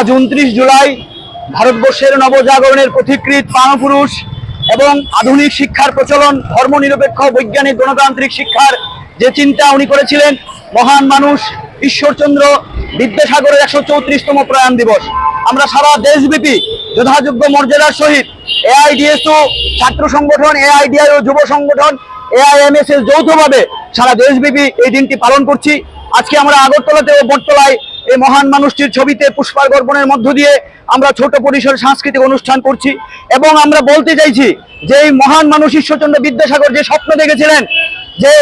আজ 29 জুলাই ভারতবর্ষের নবজাগরণের পথিকৃৎ প্রাণপুরুষ এবং আধুনিক শিক্ষার প্রচলন, ধর্মনিরপেক্ষ বৈজ্ঞানিক গণতান্ত্রিক শিক্ষার যে চিন্তা উনি করেছিলেন, মহান মানুষ ঈশ্বরচন্দ্র বিদ্যাসাগরের 134তম প্রয়াণ দিবস। আমরা সারা দেশব্যাপী যথাযোগ্য মর্যাদার সহিত এআইডিএসও ছাত্র সংগঠন, এআইডিআইও যুব সংগঠন, এআইএমএসএস যৌথভাবে সারা দেশব্যাপী এই দিনটি পালন করছি। আজকে আমরা আগরতলাতে ও বটতলায় এই মহান মানুষটির ছবিতে পুষ্পার্ঘ অর্পণের মধ্য দিয়ে আমরা ছোট পরিসর সাংস্কৃতিক অনুষ্ঠান করছি এবং আমরা বলতে চাইছি যে এই মহান মানুষ ঈশ্বরচন্দ্র বিদ্যাসাগর যে স্বপ্ন দেখেছিলেন যে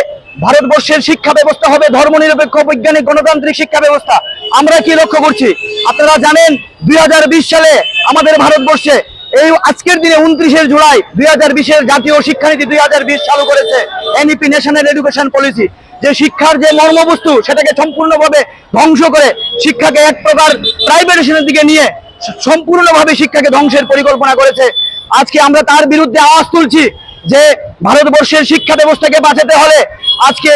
ভারতবর্ষের শিক্ষা ব্যবস্থা হবে ধর্মনিরপেক্ষ বৈজ্ঞানিক গণতান্ত্রিক শিক্ষা ব্যবস্থা, আমরা কি লক্ষ্য করছি? আপনারা জানেন 2020 সালে আমাদের ভারতবর্ষে এই আজকের দিনে 29 জুলাই 2020 জাতীয় শিক্ষানীতি 2020 চালু করেছে এনইপি, ন্যাশনাল এডুকেশন পলিসি। যে শিক্ষার যে মর্মবস্তু সেটাকে সম্পূর্ণভাবে ধ্বংস করে শিক্ষাকে এক প্রকার প্রাইভেটাইজেশনের দিকে নিয়ে সম্পূর্ণভাবে শিক্ষাকে ধ্বংসের পরিকল্পনা করেছে। আজকে আমরা তার বিরুদ্ধে আওয়াজ তুলছি যে ভারতবর্ষের শিক্ষা ব্যবস্থাকে বাঁচাতে হলে আজকে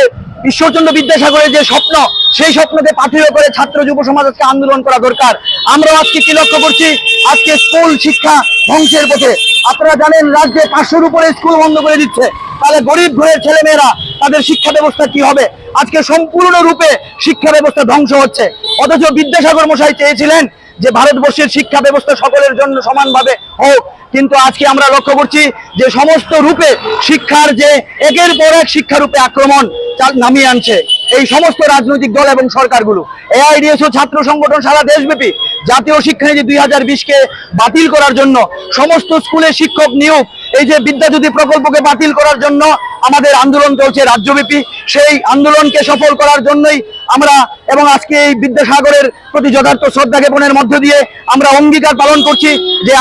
ঈশ্বরচন্দ্র বিদ্যাসাগরের যে স্বপ্ন, সেই স্বপ্নকে পাথেয় করে ছাত্র যুব সমাজ আজকে আন্দোলন করা দরকার। আমরা আজকে কি লক্ষ্য করছি? আজকে স্কুল শিক্ষা ধ্বংসের পথে। আপনারা জানেন রাজ্যে 500-র উপরে স্কুল বন্ধ করে দিচ্ছে, তাহলে গরিব ঘরের ছেলেমেয়েরা তাদের শিক্ষা ব্যবস্থা কি হবে? আজকে সম্পূর্ণরূপে শিক্ষা ব্যবস্থা ধ্বংস হচ্ছে। অথচ বিদ্যাসাগর মশাই চেয়েছিলেন যে ভারতবর্ষের শিক্ষা ব্যবস্থা সকলের জন্য সমানভাবে হোক, কিন্তু আজকে আমরা লক্ষ্য করছি যে সমস্ত রূপে শিক্ষার যে একের পর এক শিক্ষারূপে আক্রমণ নামিয়ে আনছে এই সমস্ত রাজনৈতিক দল এবং সরকারগুলো। এআইডিএসও ছাত্র সংগঠন সারা দেশব্যাপী জাতীয় শিক্ষানীতি 2020-কে বাতিল করার জন্য, সমস্ত স্কুলে শিক্ষক নিয়োগ, এই যে বিদ্যাজ্যোতি প্রকল্পকে বাতিল করার জন্য আমাদের আন্দোলন চলছে রাজ্যব্যাপী। সেই আন্দোলনকে সফল করার জন্যই আমরা এবং আজকে এই বিদ্যাসাগরের প্রতি যথার্থ শ্রদ্ধা জ্ঞাপনের মধ্য দিয়ে আমরা অঙ্গীকার পালন করছি যে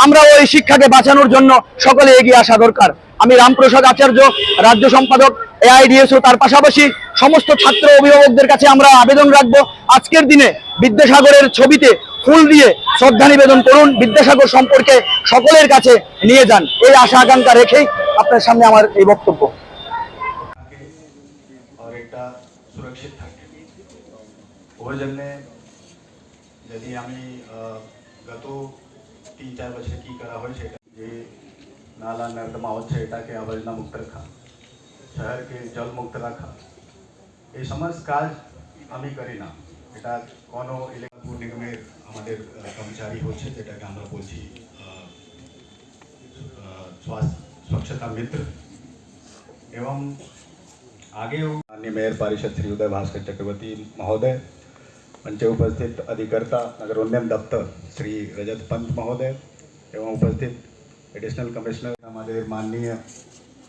আমরাও এই শিক্ষাকে বাঁচানোর জন্য সকলে এগিয়ে আসা দরকার। আমি রামপ্রসাদ আচার্য, রাজ্য সম্পাদক এআইডিএসও, তার পাশাপাশি সমস্ত ছাত্র অভিভাবকদের কাছে আমরা আবেদন রাখবো, আজকের দিনে বিদ্যাসাগরের ছবিতে ফুল দিয়ে শ্রদ্ধা নিবেদন করুন, বিদ্যাসাগর সম্পর্কে সকলের কাছে নিয়ে যান। এই আশা আকাঙ্ক্ষা রেখেই আপনার সামনে আমার এই বক্তব্য। সুরক্ষিত থাকে ওই জন্যে যদি আমি গত 3-4 বছর কি করা হয় সেটা যে নালা নর্দমা হচ্ছে এটাকে আবর্জনা মুক্ত রাখা, শহরকে জল মুক্ত রাখা, এই সমস্ত কাজ আমি করি না। এটা কোনো পুর নিগমের আমাদের কর্মচারী হচ্ছে, যেটাকে আমরা বলছি स्वच्छता मित्र। एवं आगे माननीय मेयर पारिषद श्री उदय भास्कर चक्रवर्ती महोदय, मंच उपस्थित अधिकर्ता नगर उन्नयन दफ्तर श्री रजत पंत महोदय एवं उपस्थित एडिशनल कमिश्नर, हमारे माननीय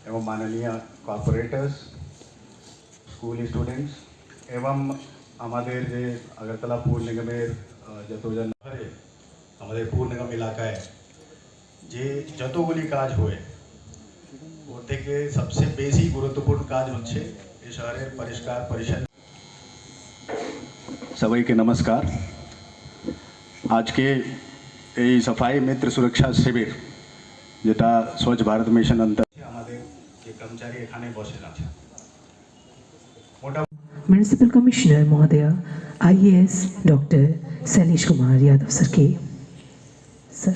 एवं माननीय कॉर्पोरेटर्स, स्कूल स्टूडेंट्स एवं हमारे जे अगरतला पूर निगमेर যতজন हमारे पूर निगम इलाकाয় যে যতগুলি কাজ হয় ওর থেকে সবচেয়ে বেশি গুরুত্বপূর্ণ কাজ হচ্ছে এই শহরের পরিষ্কার পরিচ্ছন্ন। সবাইকে নমস্কার। আজকে এই সাফাই মিত্র সুরক্ষা শিবির যেটা স্বচ্ছ ভারত মিশন অন্তর্গত আমাদের যে কর্মচারী এখানে বসে আছে म्युनिसिपल कमिश्नर महोदय IAS doctor Shailesh Kumar Yadav sir के सर